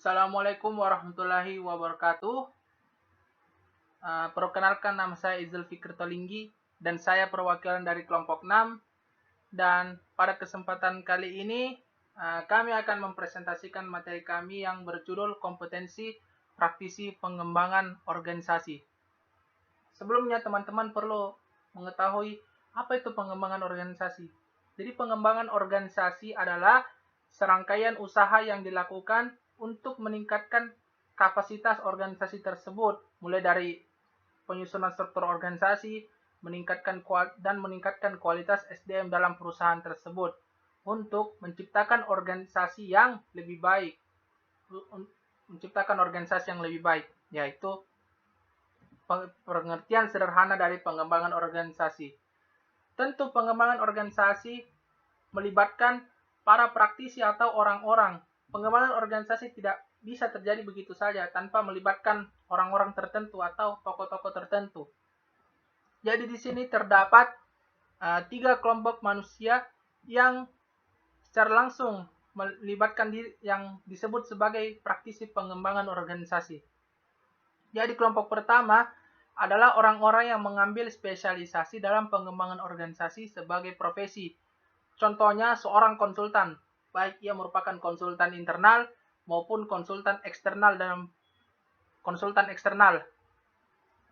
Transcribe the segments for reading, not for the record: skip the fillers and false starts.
Assalamualaikum warahmatullahi wabarakatuh. Perkenalkan, nama saya Izul Fikri Tolinggi dan saya perwakilan dari kelompok 6. Dan pada kesempatan kali ini kami akan mempresentasikan materi kami yang berjudul kompetensi praktisi pengembangan organisasi. Sebelumnya teman-teman perlu mengetahui apa itu pengembangan organisasi. Jadi pengembangan organisasi adalah serangkaian usaha yang dilakukan untuk meningkatkan kapasitas organisasi tersebut, mulai dari penyusunan struktur organisasi, meningkatkan kualitas SDM dalam perusahaan tersebut untuk menciptakan organisasi yang lebih baik, yaitu pengertian sederhana dari pengembangan organisasi. Tentu pengembangan organisasi melibatkan para praktisi atau orang-orang. Pengembangan organisasi tidak bisa terjadi begitu saja tanpa melibatkan orang-orang tertentu atau tokoh-tokoh tertentu. Jadi di sini terdapat 3 kelompok manusia yang secara langsung melibatkan diri, yang disebut sebagai praktisi pengembangan organisasi. Jadi kelompok pertama adalah orang-orang yang mengambil spesialisasi dalam pengembangan organisasi sebagai profesi. Contohnya seorang konsultan, baik ia merupakan konsultan internal maupun konsultan eksternal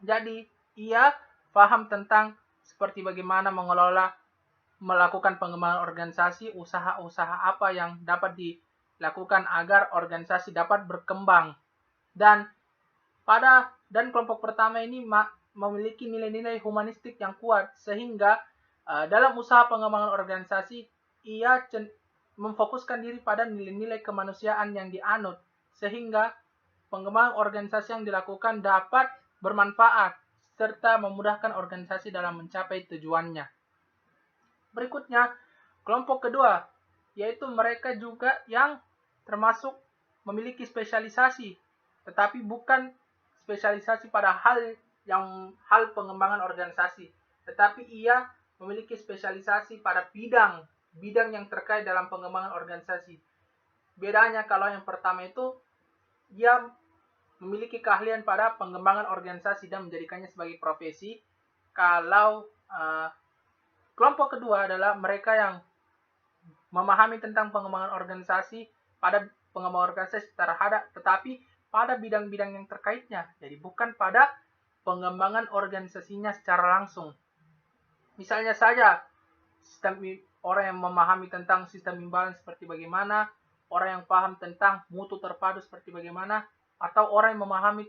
Jadi ia paham tentang seperti bagaimana melakukan pengembangan organisasi, usaha-usaha apa yang dapat dilakukan agar organisasi dapat berkembang. Dan kelompok pertama ini memiliki nilai-nilai humanistik yang kuat, sehingga dalam usaha pengembangan organisasi ia memfokuskan diri pada nilai-nilai kemanusiaan yang dianut, sehingga pengembangan organisasi yang dilakukan dapat bermanfaat serta memudahkan organisasi dalam mencapai tujuannya. Berikutnya, kelompok kedua, yaitu mereka juga yang termasuk memiliki spesialisasi, tetapi bukan spesialisasi pada hal pengembangan organisasi, tetapi ia memiliki spesialisasi pada bidang yang terkait dalam pengembangan organisasi. Bedanya kalau yang pertama itu dia memiliki keahlian pada pengembangan organisasi dan menjadikannya sebagai profesi. Kalau kelompok kedua adalah mereka yang memahami tentang pengembangan organisasi secara hadap, tetapi pada bidang-bidang yang terkaitnya. Jadi bukan pada pengembangan organisasinya secara langsung. Misalnya saja, orang yang memahami tentang sistem imbalan seperti bagaimana, orang yang paham tentang mutu terpadu seperti bagaimana, atau orang yang memahami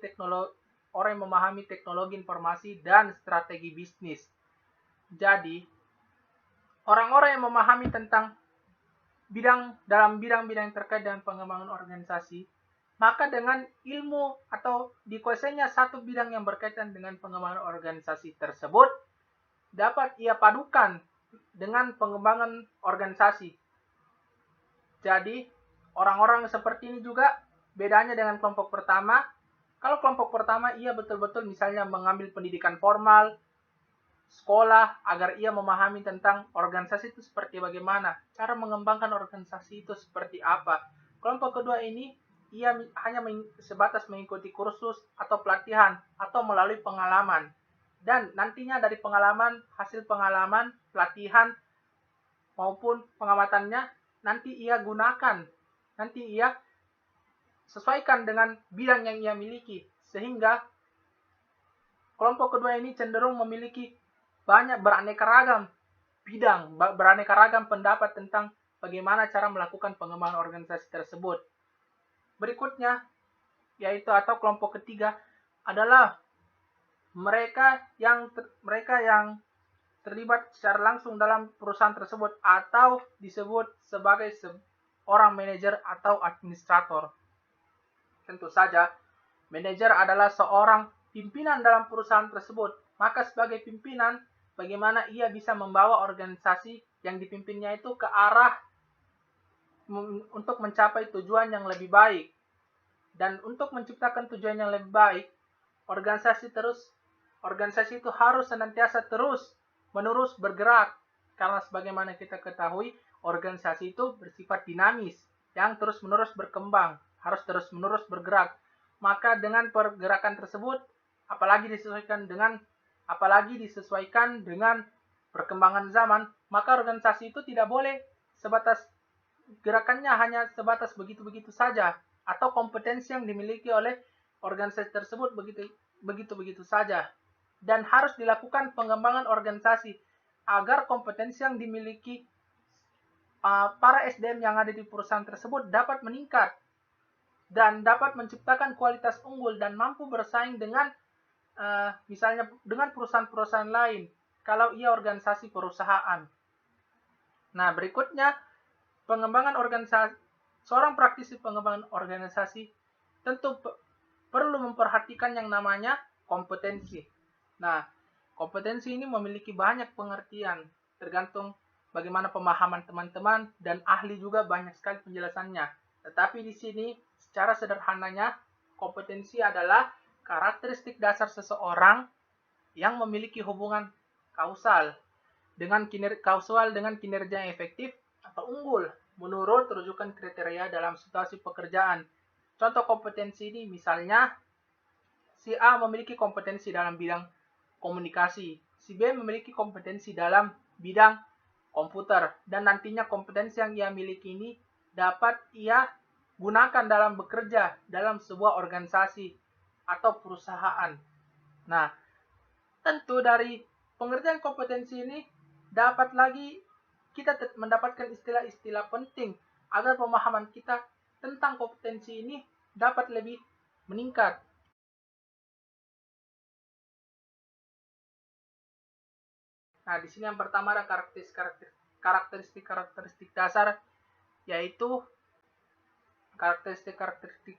teknologi informasi dan strategi bisnis. Jadi, orang-orang yang memahami tentang dalam bidang-bidang terkait dengan pengembangan organisasi, maka dengan ilmu atau dikuasainya satu bidang yang berkaitan dengan pengembangan organisasi tersebut, dapat ia padukan dengan pengembangan organisasi. Jadi, orang-orang seperti ini juga bedanya dengan kelompok pertama. Kalau kelompok pertama, ia betul-betul misalnya mengambil pendidikan formal, sekolah, agar ia memahami tentang organisasi itu seperti bagaimana, cara mengembangkan organisasi itu seperti apa. Kelompok kedua ini, ia hanya sebatas mengikuti kursus atau pelatihan atau melalui pengalaman. Dan nantinya dari hasil pengalaman, pelatihan, maupun pengamatannya, nanti ia sesuaikan dengan bidang yang ia miliki. Sehingga kelompok kedua ini cenderung memiliki beraneka ragam pendapat tentang bagaimana cara melakukan pengembangan organisasi tersebut. Berikutnya, atau kelompok ketiga adalah mereka yang terlibat secara langsung dalam perusahaan tersebut atau disebut sebagai seorang manajer atau administrator. Tentu saja, manajer adalah seorang pimpinan dalam perusahaan tersebut. Maka sebagai pimpinan, bagaimana ia bisa membawa organisasi yang dipimpinnya itu ke arah untuk mencapai tujuan yang lebih baik. Dan untuk menciptakan tujuan yang lebih baik, organisasi itu harus senantiasa terus-menerus bergerak. Karena sebagaimana kita ketahui, organisasi itu bersifat dinamis yang terus-menerus berkembang. harus terus-menerus bergerak. Maka dengan pergerakan tersebut, apalagi disesuaikan dengan perkembangan zaman, maka organisasi itu tidak boleh sebatas gerakannya hanya sebatas begitu-begitu saja, atau kompetensi yang dimiliki oleh organisasi tersebut begitu-begitu saja. Dan harus dilakukan pengembangan organisasi agar kompetensi yang dimiliki para SDM yang ada di perusahaan tersebut dapat meningkat dan dapat menciptakan kualitas unggul dan mampu bersaing dengan misalnya dengan perusahaan-perusahaan lain kalau ia organisasi perusahaan. Nah, berikutnya pengembangan organisasi. Seorang praktisi pengembangan organisasi tentu perlu memperhatikan yang namanya kompetensi. Nah, kompetensi ini memiliki banyak pengertian, tergantung bagaimana pemahaman teman-teman, dan ahli juga banyak sekali penjelasannya. Tetapi di sini secara sederhananya, kompetensi adalah karakteristik dasar seseorang yang memiliki hubungan kausal dengan kinerja yang efektif atau unggul menurut rujukan kriteria dalam situasi pekerjaan. Contoh kompetensi ini misalnya si A memiliki kompetensi dalam bidang komunikasi, si B memiliki kompetensi dalam bidang komputer, dan nantinya kompetensi yang ia miliki ini dapat ia gunakan dalam bekerja dalam sebuah organisasi atau perusahaan. Nah, tentu dari pengertian kompetensi ini dapat lagi kita mendapatkan istilah-istilah penting agar pemahaman kita tentang kompetensi ini dapat lebih meningkat. Nah, di sini yang pertama ada karakteristik dasar, yaitu karakteristik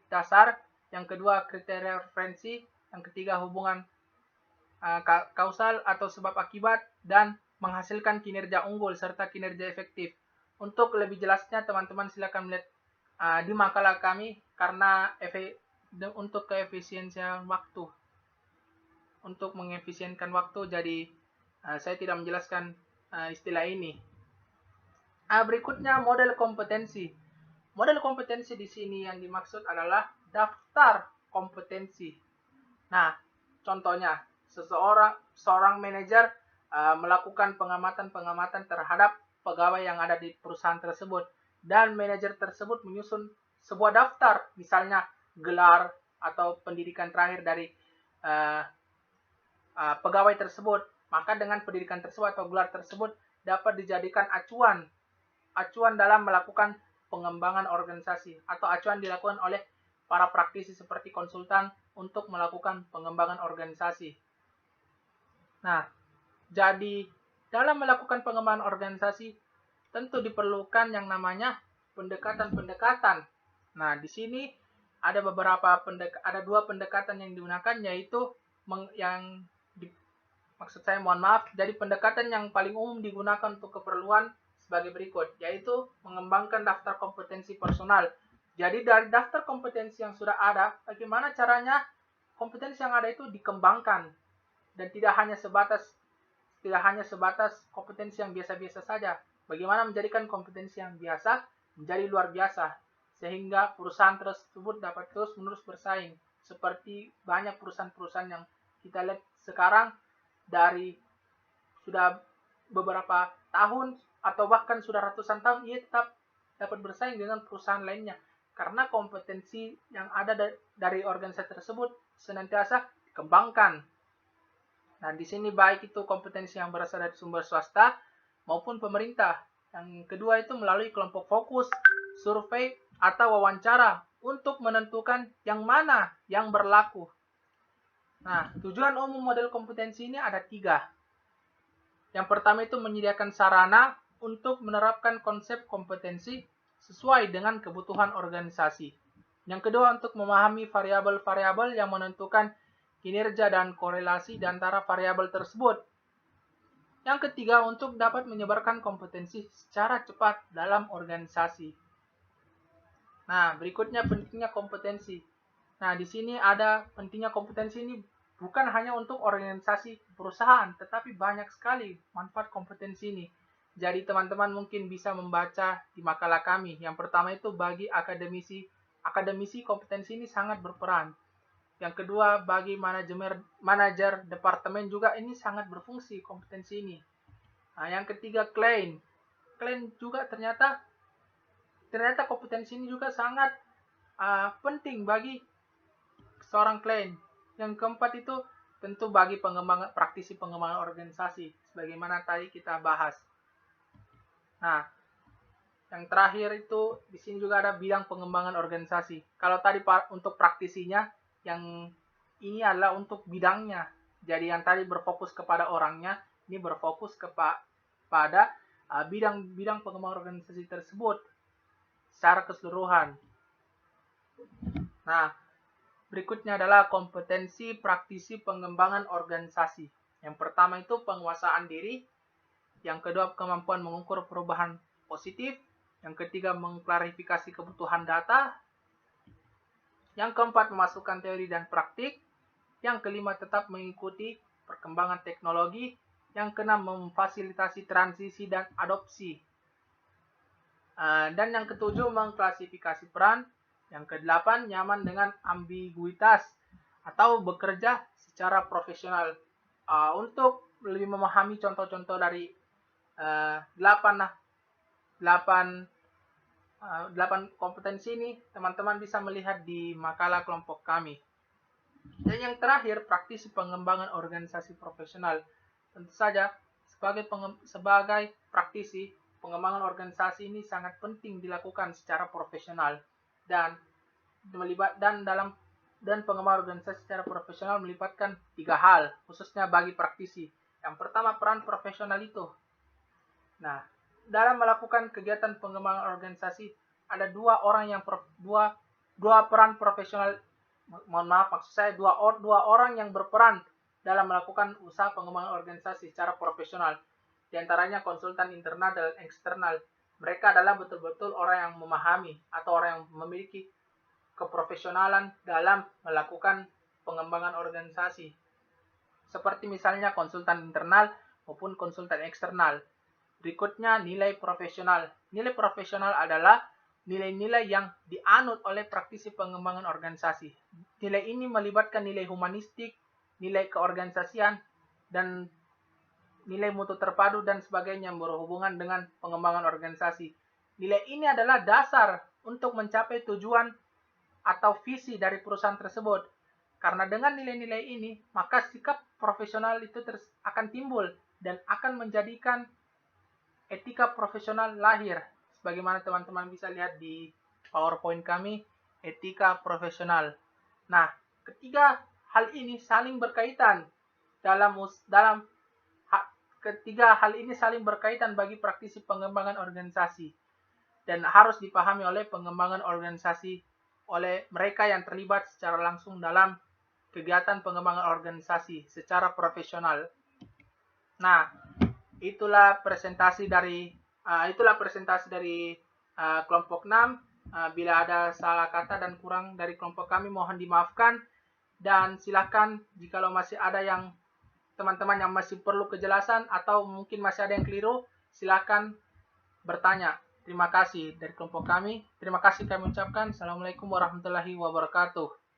dasar, yang kedua kriteria referensi, yang ketiga hubungan kausal atau sebab akibat, dan menghasilkan kinerja unggul serta kinerja efektif. Untuk lebih jelasnya teman-teman silakan melihat di makalah kami, karena untuk keefisiensian waktu, untuk mengefisienkan waktu, jadi saya tidak menjelaskan istilah ini. Berikutnya model kompetensi. Model kompetensi di sini yang dimaksud adalah daftar kompetensi. Nah, contohnya seorang manajer melakukan pengamatan terhadap pegawai yang ada di perusahaan tersebut, dan manajer tersebut menyusun sebuah daftar, misalnya gelar atau pendidikan terakhir dari pegawai tersebut. Maka dengan pendidikan tersebut atau gelar tersebut dapat dijadikan acuan dalam melakukan pengembangan organisasi, atau acuan dilakukan oleh para praktisi seperti konsultan untuk melakukan pengembangan organisasi. Nah, jadi dalam melakukan pengembangan organisasi tentu diperlukan yang namanya pendekatan-pendekatan. Nah, di sini ada dua pendekatan yang digunakan, yaitu jadi pendekatan yang paling umum digunakan untuk keperluan sebagai berikut, yaitu mengembangkan daftar kompetensi personal. Jadi dari daftar kompetensi yang sudah ada, bagaimana caranya kompetensi yang ada itu dikembangkan, dan tidak hanya sebatas kompetensi yang biasa-biasa saja. Bagaimana menjadikan kompetensi yang biasa menjadi luar biasa, sehingga perusahaan tersebut dapat terus-menerus bersaing. Seperti banyak perusahaan-perusahaan yang kita lihat sekarang, dari sudah beberapa tahun atau bahkan sudah ratusan tahun, ia tetap dapat bersaing dengan perusahaan lainnya karena kompetensi yang ada dari organisasi tersebut senantiasa dikembangkan. Nah, di sini baik itu kompetensi yang berasal dari sumber swasta maupun pemerintah. Yang kedua itu melalui kelompok fokus, survei, atau wawancara untuk menentukan yang mana yang berlaku. Nah, tujuan umum model kompetensi ini ada 3. Yang pertama itu menyediakan sarana untuk menerapkan konsep kompetensi sesuai dengan kebutuhan organisasi. Yang kedua, untuk memahami variabel-variabel yang menentukan kinerja dan korelasi di antara variabel tersebut. Yang ketiga, untuk dapat menyebarkan kompetensi secara cepat dalam organisasi. Nah, berikutnya pentingnya kompetensi. Nah, di sini ada pentingnya kompetensi ini bukan hanya untuk organisasi perusahaan, tetapi banyak sekali manfaat kompetensi ini. Jadi teman-teman mungkin bisa membaca di makalah kami. Yang pertama itu bagi akademisi akademisi kompetensi ini sangat berperan. Yang kedua, bagi manajer departemen juga ini sangat berfungsi kompetensi ini. Nah, yang ketiga, klien juga ternyata kompetensi ini juga sangat penting bagi seorang klien. Yang keempat itu tentu bagi praktisi pengembangan organisasi, sebagaimana tadi kita bahas. Nah, yang terakhir itu di sini juga ada bidang pengembangan organisasi. Kalau tadi untuk praktisinya, yang ini adalah untuk bidangnya. Jadi yang tadi berfokus kepada orangnya, ini berfokus kepada bidang pengembangan organisasi tersebut secara keseluruhan. Nah, berikutnya adalah kompetensi praktisi pengembangan organisasi. Yang pertama itu penguasaan diri, yang kedua kemampuan mengukur perubahan positif, yang ketiga mengklarifikasi kebutuhan data, yang keempat memasukkan teori dan praktik, yang kelima tetap mengikuti perkembangan teknologi, yang keenam memfasilitasi transisi dan adopsi, dan yang ketujuh mengklasifikasi peran, yang kedelapan nyaman dengan ambiguitas atau bekerja secara profesional. Untuk lebih memahami contoh-contoh dari 8 kompetensi ini, teman-teman bisa melihat di makalah kelompok kami. Dan yang terakhir, praktisi pengembangan organisasi profesional. Tentu saja, sebagai praktisi pengembangan organisasi ini sangat penting dilakukan secara profesional, dan pengembangan organisasi secara profesional melibatkan 3 hal, khususnya bagi praktisi. Yang pertama, peran profesional itu. Nah, dalam melakukan kegiatan pengembangan organisasi ada dua peran profesional. Maksud saya dua orang yang berperan dalam melakukan usaha pengembangan organisasi secara profesional. Di antaranya konsultan internal dan eksternal. Mereka adalah betul-betul orang yang memahami atau orang yang memiliki keprofesionalan dalam melakukan pengembangan organisasi. Seperti misalnya konsultan internal maupun konsultan eksternal. Berikutnya, nilai profesional. Nilai profesional adalah nilai-nilai yang dianut oleh praktisi pengembangan organisasi. Nilai ini melibatkan nilai humanistik, nilai keorganisasian, dan nilai mutu terpadu dan sebagainya yang berhubungan dengan pengembangan organisasi. Nilai ini adalah dasar untuk mencapai tujuan atau visi dari perusahaan tersebut. Karena dengan nilai-nilai ini, maka sikap profesional itu akan timbul dan akan menjadikan etika profesional lahir. Sebagaimana teman-teman bisa lihat di PowerPoint kami, etika profesional. Nah, ketiga hal ini saling berkaitan bagi praktisi pengembangan organisasi dan harus dipahami oleh pengembangan organisasi oleh mereka yang terlibat secara langsung dalam kegiatan pengembangan organisasi secara profesional. Nah, itulah presentasi dari kelompok 6. Bila ada salah kata dan kurang dari kelompok kami, mohon dimaafkan, dan silakan jikalau masih ada yang teman-teman yang masih perlu kejelasan atau mungkin masih ada yang keliru, silakan bertanya. Terima kasih dari kelompok kami. Terima kasih kami ucapkan. Assalamualaikum warahmatullahi wabarakatuh.